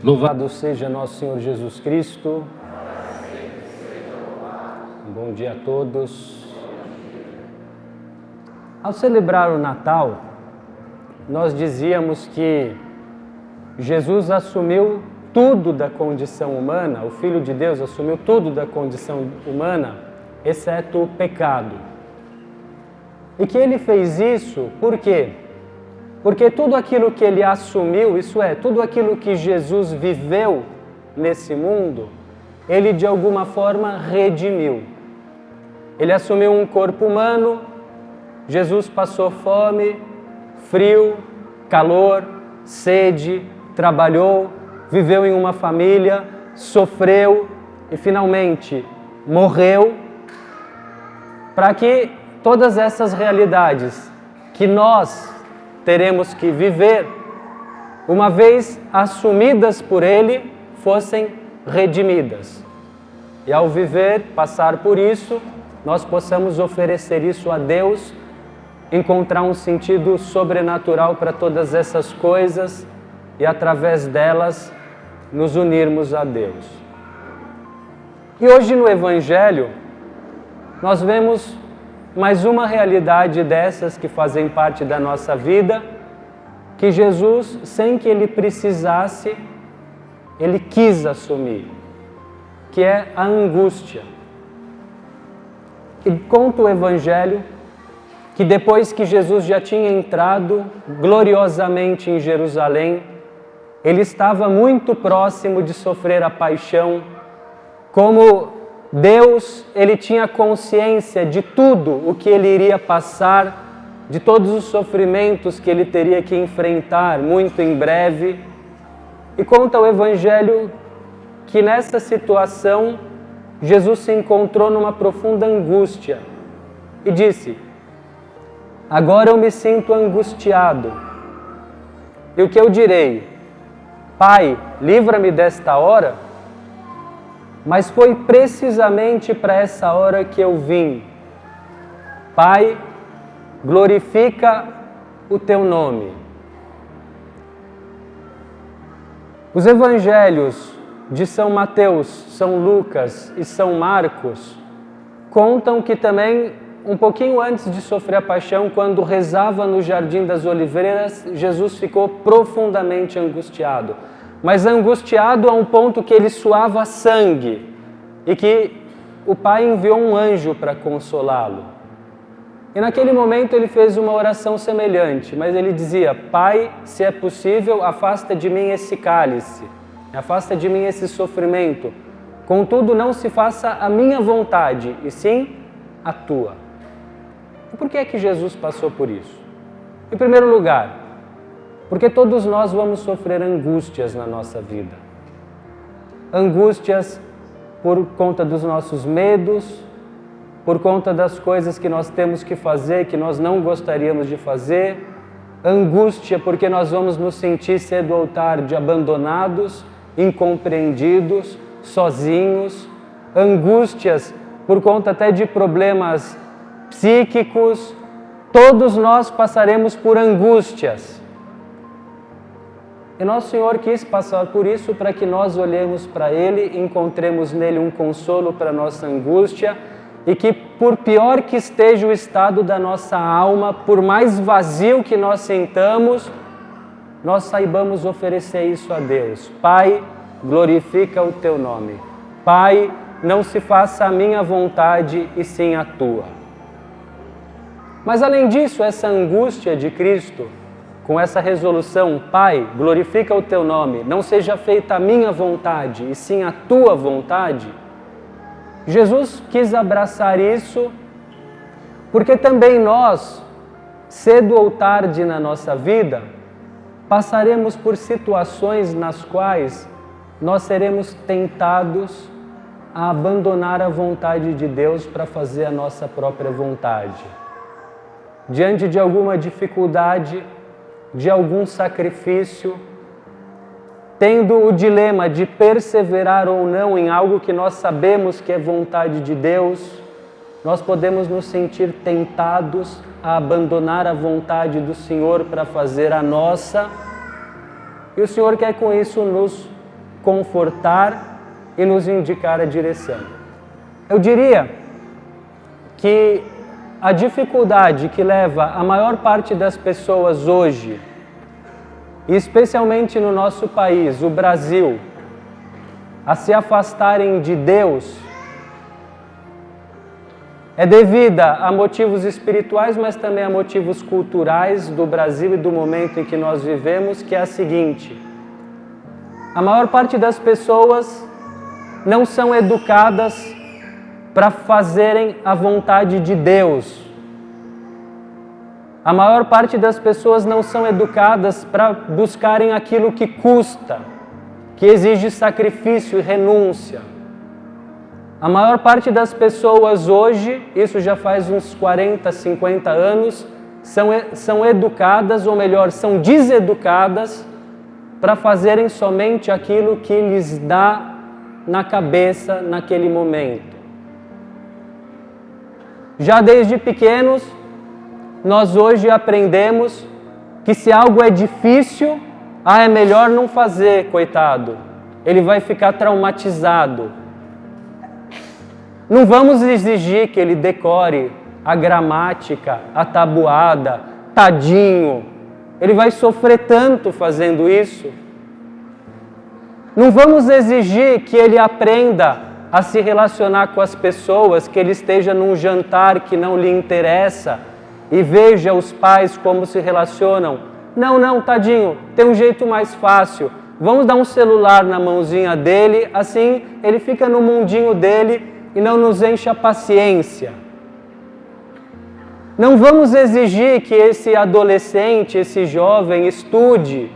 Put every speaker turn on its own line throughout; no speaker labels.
Louvado seja nosso Senhor Jesus Cristo. Bom dia a todos. Ao celebrar o Natal, nós dizíamos que Jesus assumiu tudo da condição humana, o Filho de Deus assumiu tudo da condição humana, exceto o pecado. E que ele fez isso por quê? Porque tudo aquilo que ele assumiu, isso é, tudo aquilo que Jesus viveu nesse mundo, ele de alguma forma redimiu. Ele assumiu um corpo humano, Jesus passou fome, frio, calor, sede, trabalhou, viveu em uma família, sofreu e finalmente morreu, para que todas essas realidades que nós teremos que viver, uma vez assumidas por Ele, fossem redimidas. E ao viver, passar por isso, nós possamos oferecer isso a Deus, encontrar um sentido sobrenatural para todas essas coisas e através delas nos unirmos a Deus. E hoje no Evangelho, nós vemos mais uma realidade dessas que fazem parte da nossa vida, que Jesus, sem que ele precisasse, ele quis assumir, que é a angústia. E conta o Evangelho que depois que Jesus já tinha entrado gloriosamente em Jerusalém, ele estava muito próximo de sofrer a paixão, como Deus, ele tinha consciência de tudo o que ele iria passar, de todos os sofrimentos que ele teria que enfrentar muito em breve. E conta o Evangelho que nessa situação, Jesus se encontrou numa profunda angústia e disse: agora eu me sinto angustiado. E o que eu direi? Pai, livra-me desta hora? Mas foi precisamente para essa hora que eu vim. Pai, glorifica o teu nome. Os evangelhos de São Mateus, São Lucas e São Marcos contam que também, um pouquinho antes de sofrer a paixão, quando rezava no Jardim das Oliveiras, Jesus ficou profundamente angustiado. Mas angustiado a um ponto que ele suava sangue e que o Pai enviou um anjo para consolá-lo. E naquele momento ele fez uma oração semelhante, mas ele dizia: Pai, se é possível, afasta de mim esse cálice, afasta de mim esse sofrimento. Contudo, não se faça a minha vontade, e sim a tua. E por que é que Jesus passou por isso? Em primeiro lugar, porque todos nós vamos sofrer angústias na nossa vida. Angústias por conta dos nossos medos, por conta das coisas que nós temos que fazer, que nós não gostaríamos de fazer. Angústia porque nós vamos nos sentir cedo ou tarde abandonados, incompreendidos, sozinhos. Angústias por conta até de problemas psíquicos. Todos nós passaremos por angústias. E nosso Senhor quis passar por isso para que nós olhemos para Ele, encontremos nele um consolo para a nossa angústia e que, por pior que esteja o estado da nossa alma, por mais vazio que nós sintamos, nós saibamos oferecer isso a Deus. Pai, glorifica o teu nome. Pai, não se faça a minha vontade e sim a tua. Mas além disso, essa angústia de Cristo, com essa resolução: Pai, glorifica o teu nome, não seja feita a minha vontade e sim a tua vontade, Jesus quis abraçar isso porque também nós, cedo ou tarde na nossa vida, passaremos por situações nas quais nós seremos tentados a abandonar a vontade de Deus para fazer a nossa própria vontade. Diante de alguma dificuldade, de algum sacrifício, tendo o dilema de perseverar ou não em algo que nós sabemos que é vontade de Deus, nós podemos nos sentir tentados a abandonar a vontade do Senhor para fazer a nossa, e o Senhor quer com isso nos confortar e nos indicar a direção. Eu diria que a dificuldade que leva a maior parte das pessoas hoje, e especialmente no nosso país, o Brasil, a se afastarem de Deus, é devida a motivos espirituais, mas também a motivos culturais do Brasil e do momento em que nós vivemos, que é a seguinte: a maior parte das pessoas não são educadas para fazerem a vontade de Deus. A maior parte das pessoas não são educadas para buscarem aquilo que custa, que exige sacrifício e renúncia. A maior parte das pessoas hoje, isso já faz uns 40, 50 anos, são educadas, ou melhor, são deseducadas para fazerem somente aquilo que lhes dá na cabeça naquele momento. Já desde pequenos, nós hoje aprendemos que se algo é difícil, é melhor não fazer, coitado. Ele vai ficar traumatizado. Não vamos exigir que ele decore a gramática, a tabuada, tadinho. Ele vai sofrer tanto fazendo isso. Não vamos exigir que ele aprenda a se relacionar com as pessoas, que ele esteja num jantar que não lhe interessa e veja os pais como se relacionam. Não, tadinho, tem um jeito mais fácil. Vamos dar um celular na mãozinha dele, assim ele fica no mundinho dele e não nos enche a paciência. Não vamos exigir que esse adolescente, esse jovem estude.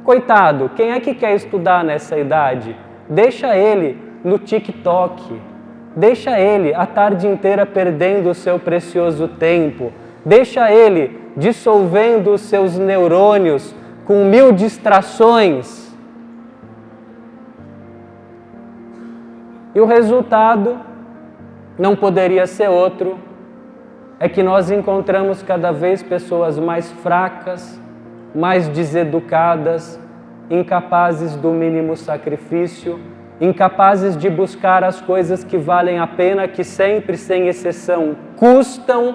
Coitado, quem é que quer estudar nessa idade? Deixa ele no TikTok. Deixa ele a tarde inteira perdendo o seu precioso tempo. Deixa ele dissolvendo os seus neurônios com 1000 distrações. E o resultado não poderia ser outro, é que nós encontramos cada vez pessoas mais fracas, mais deseducadas, incapazes do mínimo sacrifício, incapazes de buscar as coisas que valem a pena, que sempre, sem exceção, custam,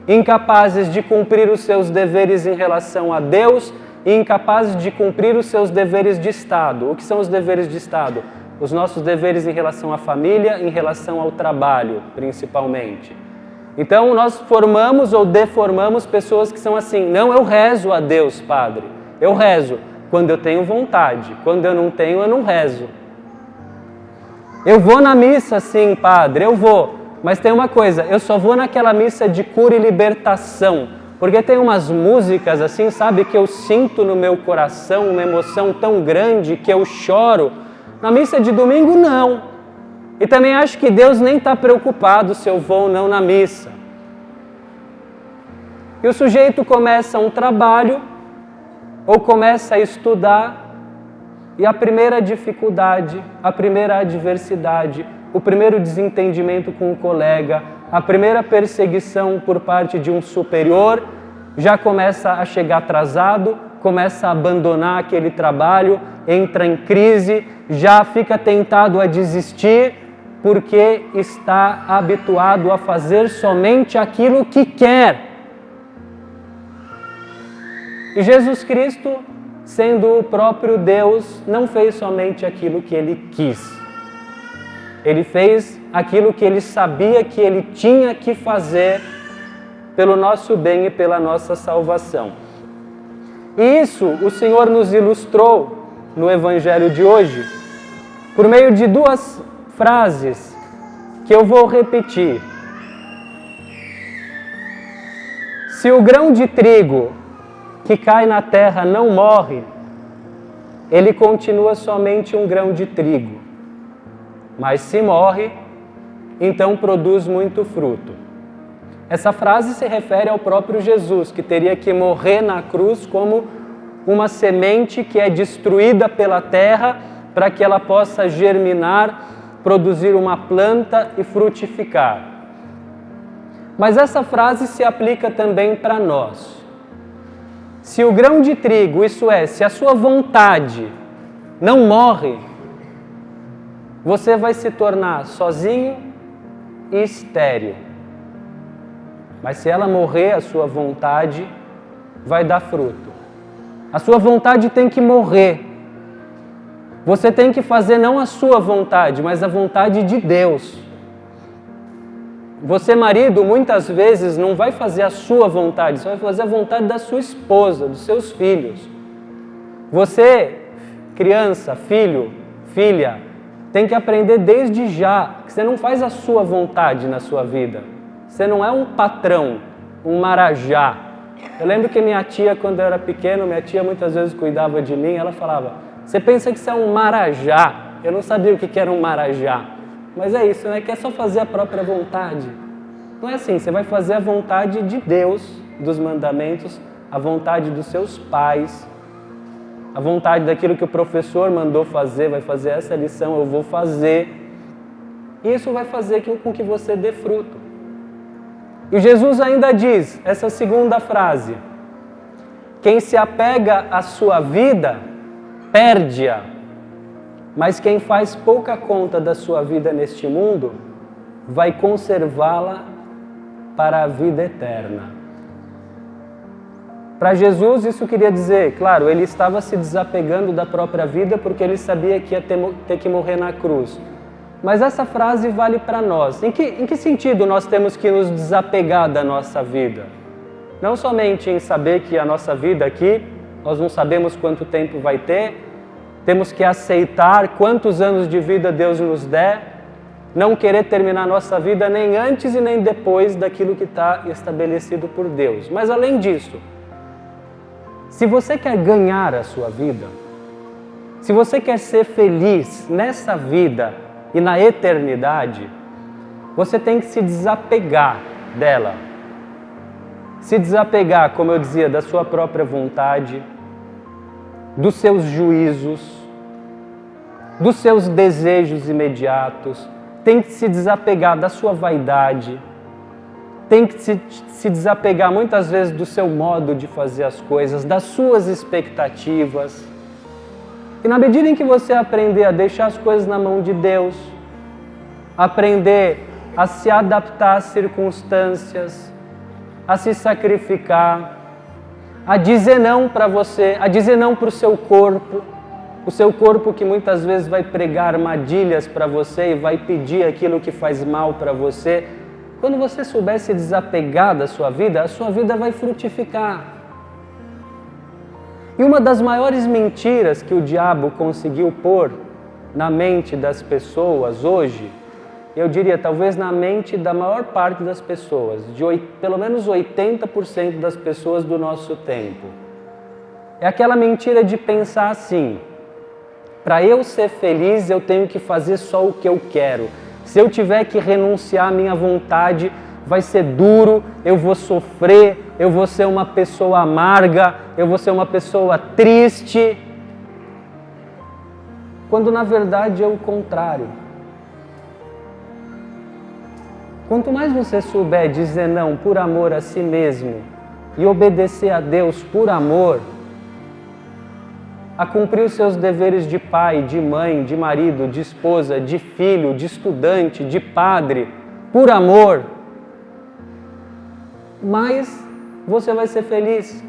incapazes de cumprir os seus deveres em relação a Deus e incapazes de cumprir os seus deveres de Estado. O que são os deveres de Estado? Os nossos deveres em relação à família, em relação ao trabalho, principalmente. Então, nós formamos ou deformamos pessoas que são assim: não, eu rezo a Deus, padre. Eu rezo quando eu tenho vontade. Quando eu não tenho, eu não rezo. Eu vou na missa, sim, padre, eu vou. Mas tem uma coisa, eu só vou naquela missa de cura e libertação. Porque tem umas músicas assim, sabe, que eu sinto no meu coração uma emoção tão grande que eu choro. Na missa de domingo, não. E também acho que Deus nem está preocupado se eu vou ou não na missa. E o sujeito começa um trabalho, ou começa a estudar, e a primeira dificuldade, a primeira adversidade, o primeiro desentendimento com o colega, a primeira perseguição por parte de um superior, já começa a chegar atrasado, começa a abandonar aquele trabalho, entra em crise, já fica tentado a desistir, porque está habituado a fazer somente aquilo que quer. E Jesus Cristo, sendo o próprio Deus, não fez somente aquilo que ele quis. Ele fez aquilo que ele sabia que ele tinha que fazer pelo nosso bem e pela nossa salvação. E isso o Senhor nos ilustrou no Evangelho de hoje por meio de 2 frases que eu vou repetir. Se o grão de trigo que cai na terra não morre, ele continua somente um grão de trigo. Mas se morre, então produz muito fruto. Essa frase se refere ao próprio Jesus, que teria que morrer na cruz como uma semente que é destruída pela terra para que ela possa germinar, produzir uma planta e frutificar. Mas essa frase se aplica também para nós. Se o grão de trigo, isso é, se a sua vontade não morre, você vai se tornar sozinho e estéril. Mas se ela morrer, a sua vontade vai dar fruto. A sua vontade tem que morrer. Você tem que fazer não a sua vontade, mas a vontade de Deus. Você, marido, muitas vezes não vai fazer a sua vontade, você vai fazer a vontade da sua esposa, dos seus filhos. Você, criança, filho, filha, tem que aprender desde já que você não faz a sua vontade na sua vida. Você não é um patrão, um marajá. Eu lembro que minha tia, quando eu era pequeno, minha tia muitas vezes cuidava de mim, ela falava, você pensa que você é um marajá? Eu não sabia o que era um marajá. Mas é isso, né? Que é só fazer a própria vontade. Não é assim, você vai fazer a vontade de Deus, dos mandamentos, a vontade dos seus pais, a vontade daquilo que o professor mandou fazer, vai fazer essa lição, eu vou fazer. E isso vai fazer com que você dê fruto. E Jesus ainda diz, essa segunda frase, quem se apega à sua vida, perde-a. Mas quem faz pouca conta da sua vida neste mundo, vai conservá-la para a vida eterna. Para Jesus isso queria dizer, claro, ele estava se desapegando da própria vida porque ele sabia que ia ter que morrer na cruz. Mas essa frase vale para nós. Em que sentido nós temos que nos desapegar da nossa vida? Não somente em saber que a nossa vida aqui, nós não sabemos quanto tempo vai ter, temos que aceitar quantos anos de vida Deus nos der, não querer terminar nossa vida nem antes e nem depois daquilo que está estabelecido por Deus. Mas além disso, se você quer ganhar a sua vida, se você quer ser feliz nessa vida e na eternidade, você tem que se desapegar dela. Se desapegar, como eu dizia, da sua própria vontade, dos seus juízos, dos seus desejos imediatos, tem que se desapegar da sua vaidade, tem que se desapegar muitas vezes do seu modo de fazer as coisas, das suas expectativas. E na medida em que você aprender a deixar as coisas na mão de Deus, aprender a se adaptar às circunstâncias, a se sacrificar, a dizer não para você, a dizer não para o seu corpo que muitas vezes vai pregar armadilhas para você e vai pedir aquilo que faz mal para você. Quando você souber se desapegar da sua vida, a sua vida vai frutificar. E uma das maiores mentiras que o diabo conseguiu pôr na mente das pessoas hoje, eu diria talvez na mente da maior parte das pessoas, pelo menos 80% das pessoas do nosso tempo, é aquela mentira de pensar assim, para eu ser feliz eu tenho que fazer só o que eu quero. Se eu tiver que renunciar à minha vontade, vai ser duro, eu vou sofrer, eu vou ser uma pessoa amarga, eu vou ser uma pessoa triste. Quando na verdade é o contrário. Quanto mais você souber dizer não por amor a si mesmo e obedecer a Deus por amor, a cumprir os seus deveres de pai, de mãe, de marido, de esposa, de filho, de estudante, de padre, por amor, mais você vai ser feliz.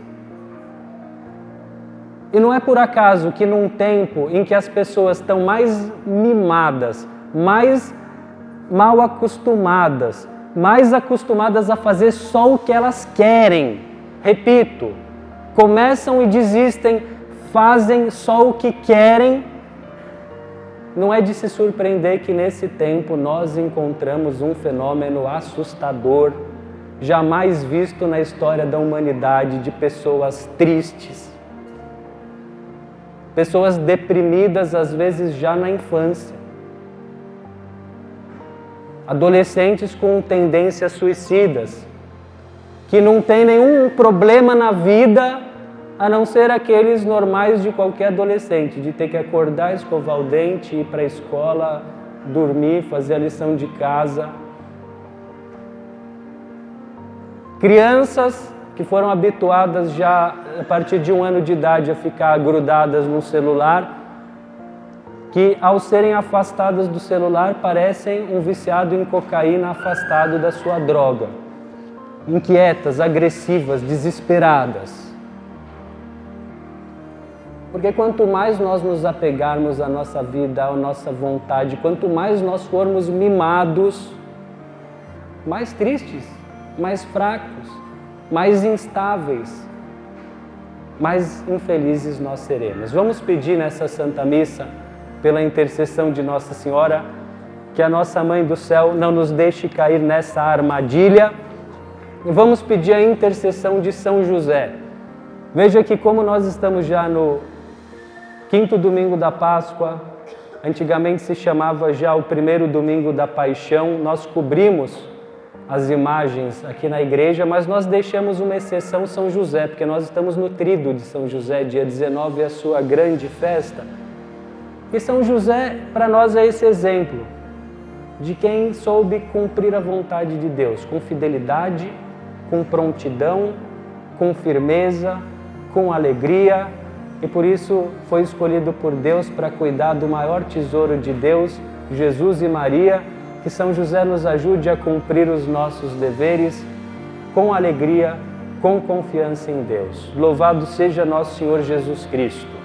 E não é por acaso que num tempo em que as pessoas estão mais mimadas, mais mal acostumadas, mais acostumadas a fazer só o que elas querem, repito, começam e desistem, fazem só o que querem, não é de se surpreender que nesse tempo nós encontramos um fenômeno assustador, jamais visto na história da humanidade, de pessoas tristes, pessoas deprimidas às vezes já na infância, adolescentes com tendências suicidas, que não tem nenhum problema na vida a não ser aqueles normais de qualquer adolescente, de ter que acordar, escovar o dente, ir para a escola, dormir, fazer a lição de casa. Crianças que foram habituadas já a partir de 1 ano de idade a ficar grudadas no celular, que ao serem afastadas do celular parecem um viciado em cocaína afastado da sua droga, inquietas, agressivas, desesperadas. Porque quanto mais nós nos apegarmos à nossa vida, à nossa vontade, quanto mais nós formos mimados, mais tristes, mais fracos, mais instáveis, mais infelizes nós seremos. Vamos pedir nessa Santa Missa, pela intercessão de Nossa Senhora, que a nossa Mãe do Céu não nos deixe cair nessa armadilha. E vamos pedir a intercessão de São José. Veja que como nós estamos já no 5º domingo da Páscoa, antigamente se chamava já o 1º domingo da Paixão, nós cobrimos as imagens aqui na igreja, mas nós deixamos uma exceção, São José, porque nós estamos no Tríduo de São José, dia 19, é a sua grande festa. E São José, para nós, é esse exemplo de quem soube cumprir a vontade de Deus, com fidelidade, com prontidão, com firmeza, com alegria, e por isso foi escolhido por Deus para cuidar do maior tesouro de Deus, Jesus e Maria. Que São José nos ajude a cumprir os nossos deveres com alegria, com confiança em Deus. Louvado seja nosso Senhor Jesus Cristo.